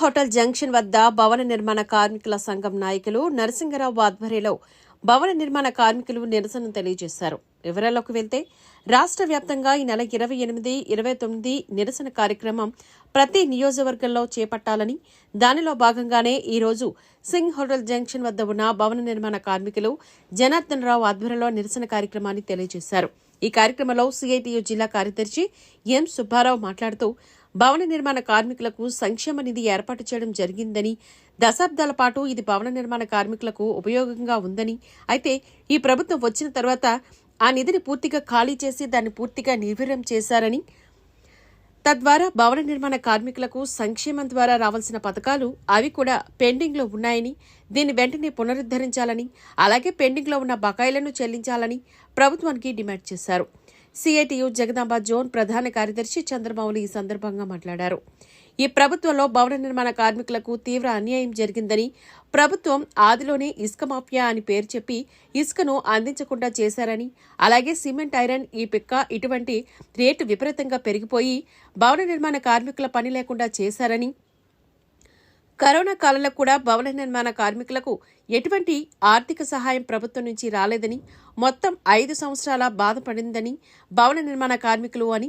Hotel junction వద్ద భవన నిర్మాణ కార్మికుల సంఘం నాయకులు నరసింగరావు ఆధ్వర్యంలో భవన నిర్మాణ కార్మికులు నిరసన తెలియజేశారు. వివరాల్లోకి వెళ్తే రాష్ట్ర వ్యాప్తంగా ఈ నెల 28, 29 నిరసన కార్యక్రమం ప్రతి నియోజకవర్గంలో చేపట్టాలని, దానిలో భాగంగానే ఈ రోజు సింగ్ హోటల్ జంక్షన్ వద్ద ఉన్న భవన నిర్మాణ కార్మికులు జనార్దన్ రావు ఆధ్వర్యంలో నిరసన కార్యక్రమాన్ని తెలియజేశారు. ఈ కార్యక్రమంలో సిఐటియు జిల్లా కార్యదర్శి ఎం సుబ్బారావు మాట్లాడుతూ భవన నిర్మాణ కార్మికులకు సంక్షేమ నిధి ఏర్పాటు చేయడం జరిగిందని, దశాబ్దాల పాటు ఇది భవన నిర్మాణ కార్మికులకు ఉపయోగంగా ఉందని, అయితే ఈ ప్రభుత్వం వచ్చిన తర్వాత ఆ నిధిని పూర్తిగా ఖాళీ చేసి దాన్ని పూర్తిగా నిర్వీర్యం చేశారని, తద్వారా భవన నిర్మాణ కార్మికులకు సంక్షేమం ద్వారా రావాల్సిన పథకాలు అవి కూడా పెండింగ్లో ఉన్నాయని, దీన్ని వెంటనే పునరుద్ధరించాలని, అలాగే పెండింగ్లో ఉన్న బకాయిలను చెల్లించాలని ప్రభుత్వానికి డిమాండ్ చేశారు. సిఐటియు జగదాంబ జోన్ ప్రధాన కార్యదర్శి చంద్రమౌళి ఈ సందర్భంగా మాట్లాడారు. ఈ ప్రభుత్వంలో భవన నిర్మాణ కార్మికులకు తీవ్ర అన్యాయం జరిగిందని, ప్రభుత్వం ఆదిలోనే ఇసుక మాఫియా అని పేరు చెప్పి ఇసుకను అందించకుండా చేశారని, అలాగే సిమెంట్, ఐరన్, ఈ పిక్క ఇటువంటి రేటు విపరీతంగా పెరిగిపోయి భవన నిర్మాణ కార్మికుల పని లేకుండా చేశారని, కరోనా కాలంలో కూడా భవన నిర్మాణ కార్మికులకు ఎటువంటి ఆర్థిక సహాయం ప్రభుత్వం నుంచి రాలేదని, మొత్తం 5 సంవత్సరాల బాధపడిందని భవన నిర్మాణ కార్మికులు అని,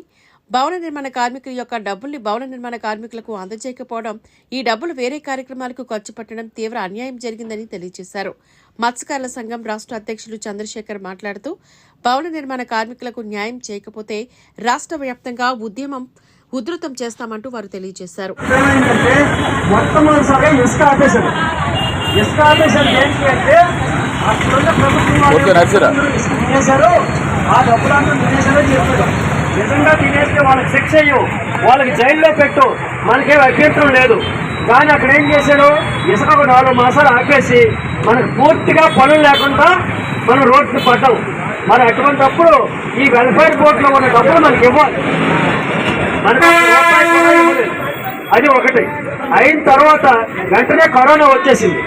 భవన నిర్మాణ కార్మికుల యొక్క డబ్బుల్ని భవన నిర్మాణ కార్మికులకు అందజేయకపోవడం, ఈ డబ్బులు వేరే కార్యక్రమాలకు ఖర్చు పెట్టడం తీవ్ర అన్యాయం జరిగిందని తెలియజేశారు. మత్స్యకారుల సంఘం రాష్ట్ర అధ్యక్షులు చంద్రశేఖర్ మాట్లాడుతూ భవన నిర్మాణ కార్మికులకు న్యాయం చేయకపోతే రాష్ట్ర వ్యాప్తంగా ఉద్యమం ఉధృతం చేస్తామంటూ వారు తెలియజేశారు. నిజంగా తినేస్తే వాళ్ళకి శిక్ష అయ్యు, వాళ్ళకి జైల్లో పెట్టు, మనకేం అభ్యంతరం లేదు. కానీ అక్కడ ఏం చేశాడు, ఇసుక 4 మాసాలు ఆపేసి మనకు పూర్తిగా పనులు లేకుండా మనం రోడ్డుకి పడ్డాం. మరి అటువంటిప్పుడు ఈ వెల్ఫేర్ బోర్డులో ఉన్న డబ్బులు మనకి ఇవ్వాలి. మనకు అది ఒకటి. అయిన తర్వాత వెంటనే కరోనా వచ్చేసింది.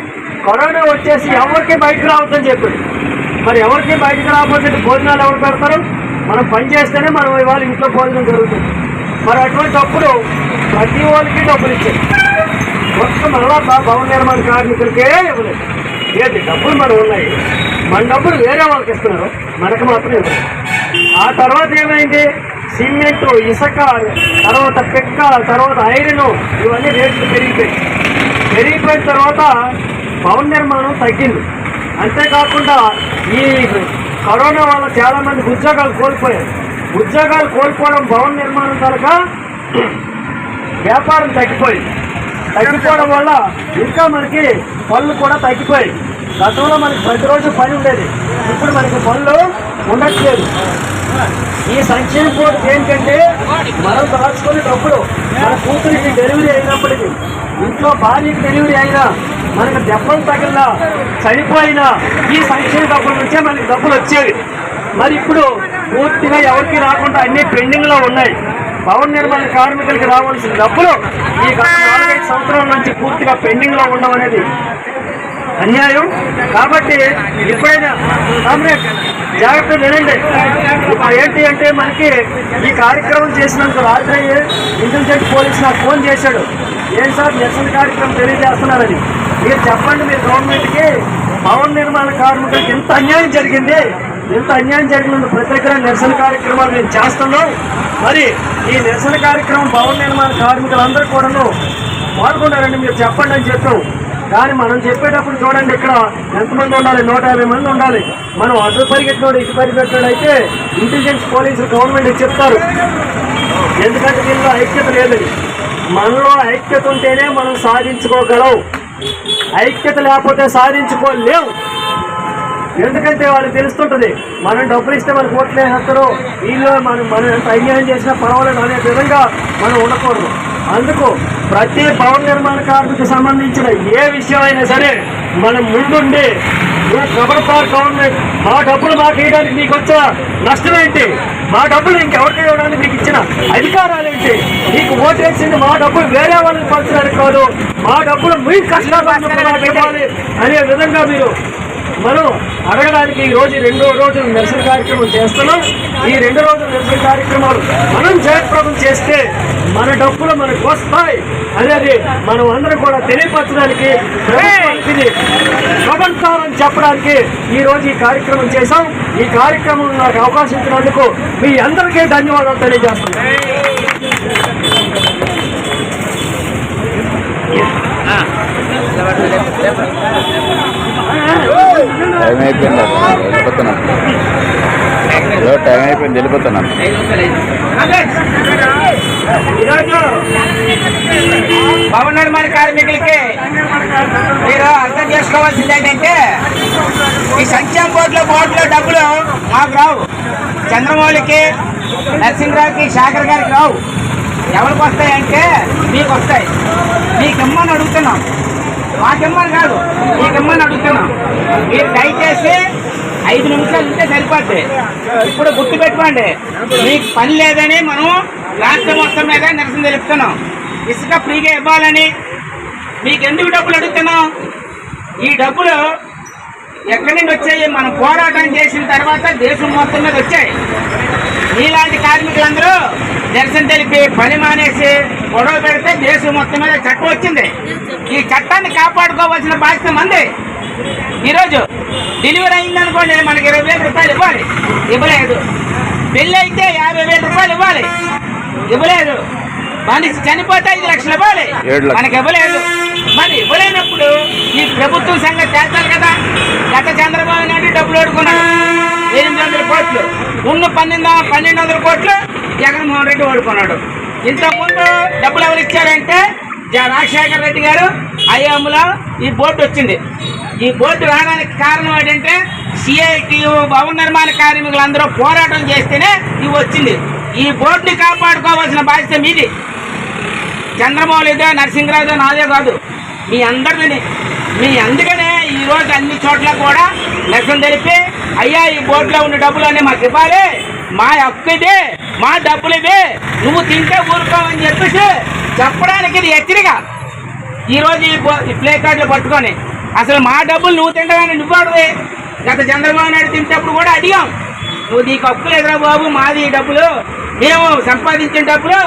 కరోనా వచ్చేసి ఎవరికి బయటకు రావద్దని చెప్పింది. మరి ఎవరికి బయటకు రాకపోతే భోజనాలు ఎవరు పెడతారు? మనం పని చేస్తేనే మనం ఇవాళ ఇంట్లో భోజనం జరుగుతుంది. మరి అటువంటిప్పుడు ప్రతి వాళ్ళకి డబ్బులు ఇచ్చారు. మొత్తం మళ్ళా భవన నిర్మాణ కార్మికులకే ఇవ్వలేదు. ఏది డబ్బులు మనం ఉన్నాయి, మన డబ్బులు వేరే వాళ్ళకి ఇస్తున్నారు, మనకు మాత్రం ఇవ్వలేదు. ఆ తర్వాత ఏమైంది, సిమెంటు, ఇసుక, తర్వాత పిక్క, తర్వాత ఐరన్, ఇవన్నీ రేట్లు పెరిగిపోయిన తర్వాత భవన నిర్మాణం తగ్గింది. అంతేకాకుండా ఈ కరోనా వల్ల చాలా మంది ఉద్యోగాలు కోల్పోయారు. ఉద్యోగాలు కోల్పోవడం భవన నిర్మాణం కనుక వ్యాపారం తగ్గిపోవడం వల్ల ఇంకా మనకి పనులు కూడా తగ్గిపోయాయి. గతంలో మనకి ప్రతిరోజు పని ఉండేది, ఇప్పుడు మనకి పనులు ఉండట్లేదు. ఈ సంక్షేమ బోర్డు ఏంటంటే మనం దాచుకునే డబ్బులు మన కూతురికి డెలివరీ అయినప్పటికీ, ఇంట్లో భార్యకి డెలివరీ అయినా, మనకు దెబ్బలు తగిలినా, చనిపోయినా ఈ సంక్షేమ డబ్బుల నుంచే మనకి డబ్బులు వచ్చేవి. మరి ఇప్పుడు పూర్తిగా ఎవరికి రాకుండా అన్ని పెండింగ్లో ఉన్నాయి. భవన నిర్మాణ కార్మికులకి రావాల్సిన డబ్బులు ఈ గత 4-5 సంవత్సరాల నుంచి పూర్తిగా పెండింగ్లో ఉండడం అనేది అన్యాయం. కాబట్టి ఎప్పుడైనా జాగ్రత్త వినండి. ఇప్పుడు ఏంటి అంటే మనకి ఈ కార్యక్రమం చేసినందుకు రాత్రి ఇంటెలిజెన్స్ పోలీసు నాకు ఫోన్ చేశాడు. ఏం సార్ నిరసన కార్యక్రమం తెలియజేస్తున్నారని. మీరు చెప్పండి, మీరు గవర్నమెంట్కి భవన నిర్మాణ కార్మికులకి ఎంత అన్యాయం జరిగింది, ఎంత అన్యాయం జరిగినందుకు ప్రతి దగ్గర నిరసన కార్యక్రమాలు నేను చేస్తున్నాం. మరి ఈ నిరసన కార్యక్రమం భవన నిర్మాణ కార్మికులందరూ కూడాను పాల్గొన్నారండి, మీరు చెప్పండి అని చెప్పాం. కానీ మనం చెప్పేటప్పుడు చూడండి, ఇక్కడ ఎంతమంది ఉండాలి, 150 మంది ఉండాలి. మనం అటు పరిగెట్టినోడు ఇటు పరిగెట్టినోడు అయితే ఇంటెలిజెన్స్ పోలీసులు గవర్నమెంట్ చెప్తారు. ఎందుకంటే దీనిలో ఐక్యత లేదని. మనలో ఐక్యత ఉంటేనే మనం సాధించుకోగలం. ఐక్యత లేకపోతే సాధించుకోలేవు. ఎందుకంటే వాళ్ళకి తెలుస్తుంటుంది, మనం డబ్బులు ఇస్తే మనకు ఓట్లు వేసేస్తారు, వీళ్ళు మనం ఎంత అన్యాయం చేసినా పర్వాలేదు అనే విధంగా మనం ఉండకూడదు. అందుకు ప్రతి భవన నిర్మాణ కార్మికు సంబంధించిన ఏ విషయం అయినా సరే మనం ముందుండి, నువ్వు ఖబర్దార్ గవర్నమెంట్, మా డబ్బులు మాకు వేయడానికి మీకు వచ్చే నష్టం ఏంటి, మా డబ్బులు ఇంకెవరికి ఇవ్వడానికి మీకు ఇచ్చిన అధికారాలు ఏంటి, నీకు ఓటేసింది మా డబ్బులు వేరే వాళ్ళని పంచడానికి కాదు, మా డబ్బులు మీ కష్టాలు ఇవ్వాలి అనే విధంగా మీరు మనం అడగడానికి ఈ రోజు 2వ రోజు నిరసన కార్యక్రమం చేస్తున్నాం. ఈ 2 రోజుల నిరసన కార్యక్రమాలు మనం జయప్రదం చేస్తే మన డబ్బులు మనకు వస్తాయి అనేది మనం అందరం కూడా తెలియపరచడానికి ప్రభుత్వానికి శుభంకారం చెప్పడానికి ఈ రోజు ఈ కార్యక్రమం చేశాం. ఈ కార్యక్రమం నాకు అవకాశం ఇచ్చినందుకు మీ అందరికీ ధన్యవాదాలు తెలియజేస్తున్నాను. టైం అయిపోయింది, వెళ్ళిపోతున్నాను. టైం అయిపోయింది, వెళ్ళిపోతున్నాను. భవన నిర్మాణ కార్మికులకి మీరు అర్థం చేసుకోవాల్సింది ఏంటంటే, ఈ సంక్షేమ బోర్డులో డబ్బులు మాకు రావు. చంద్రమౌళికి, నరసింహరావుకి, శేఖర్ గారికి రావు. ఎవరికి వస్తాయంటే మీకు వస్తాయి. మీకు ఇమ్మని అడుగుతున్నాం, మాకిమ్మని కాదు, మీకు ఇమ్మని అడుగుతున్నాం. మీరు దయచేసి 5 నిమిషాలు ఉంటే సరిపోద్ది. ఇప్పుడు గుర్తు పెట్టుకోండి, మీకు పని లేదని మనం రాష్ట్రం మొత్తం మీద నిరసన తెలుపుతున్నాం. ఇసుక ఫ్రీగా ఇవ్వాలని మీకు ఎందుకు డబ్బులు అడుగుతున్నాం? ఈ డబ్బులు ఎక్కడి నుండి వచ్చాయి? మనం పోరాటం చేసిన తర్వాత దేశం మొత్తం మీద వచ్చాయి. మీలాంటి కార్మికులందరూ నిరసన తెలిపి పని మానేసి గొడవ పెడితే దేశం మొత్తం మీద చట్టం వచ్చింది. ఈ చట్టాన్ని కాపాడుకోవాల్సిన బాధ్యత మంది. ఈరోజు డెలివరీ అయిందనుకోండి, మనకి 20,000 రూపాయలు ఇవ్వాలి, ఇవ్వలేదు. పెళ్ళి అయితే 50,000 రూపాయలు ఇవ్వాలి, ఇవ్వలేదు. మనిషి చనిపోతే 5 లక్షలు ఇవ్వాలి, మనకి ఇవ్వలేదు. మరి ఇవ్వలేనప్పుడు ఈ ప్రభుత్వం సంగతి చేస్తారు కదా. గత చంద్రబాబు నాయుడు డబ్బులు ఓడుకున్నాడు 800 కోట్లు, ఉన్న 1200 కోట్లు జగన్మోహన్ రెడ్డి ఓడుకున్నాడు. ఇంతకుముందు డబ్బులు ఎవరు ఇచ్చారంటే రాజశేఖర రెడ్డి గారు హయాంలో ఈ బోర్డు వచ్చింది. ఈ బోర్డు రావడానికి కారణం ఏంటంటే సిఐటియు భవన నిర్మాణ కార్మికులందరూ పోరాటం చేస్తేనే ఇవి వచ్చింది. ఈ బోర్డుని కాపాడుకోవాల్సిన బాధ్యత మీది. చంద్రమౌళిదో, నరసింహరావుదో, నాదే కాదు, మీ అందరిని. అందుకనే ఈరోజు అన్ని చోట్ల కూడా నిరసన తెలిపి, అయ్యా ఈ బోర్డులో ఉన్న డబ్బులన్నీ మాకు ఇవ్వాలి, మా హక్కు ఇది, మా డబ్బులు ఇవి, నువ్వు తింటే ఊరుకోవని చెప్పేసి చెప్పడానికి ఇది హెచ్చరిక. ఈరోజు ఈ ప్లే కార్డులు పట్టుకొని అసలు మా డబ్బులు నువ్వు తింటావని నువ్వు అడుగు. గత చంద్రబాబు నాయుడు తింటప్పుడు కూడా అడిగాం, నువ్వు నీకు హక్కు లేదురా బాబు, మాది ఈ డబ్బులు, మేము సంపాదించిన డబ్బులు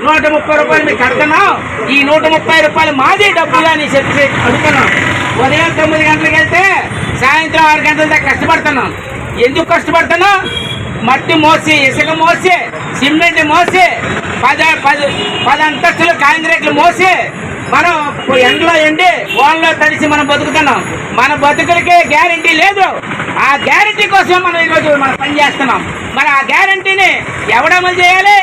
130 రూపాయలు మీకు కడుతున్నాం, ఈ 130 రూపాయలు మాది డబ్బులు అని చెప్పి అడుగుతున్నాం. ఉదయం 9 గంటలకు వెళ్తే సాయంత్రం 6 గంటల దాకా కష్టపడుతున్నాం. ఎందుకు కష్టపడుతున్నాం? మట్టి మోసి, ఇసుక మోసి, సిమెంట్ మోసి, 10 అంతస్తులు కాంక్రీట్లు మోసి మనం ఎండలో ఎండి వాళ్ళలో తడిసి మనం బతుకుతున్నాం. మన బతుకులకే గ్యారంటీ లేదు. ఆ గ్యారంటీ కోసం మనం ఈరోజు మనం పని చేస్తున్నాం. మరి ఆ గ్యారంటీని ఎవడమలు చేయాలి?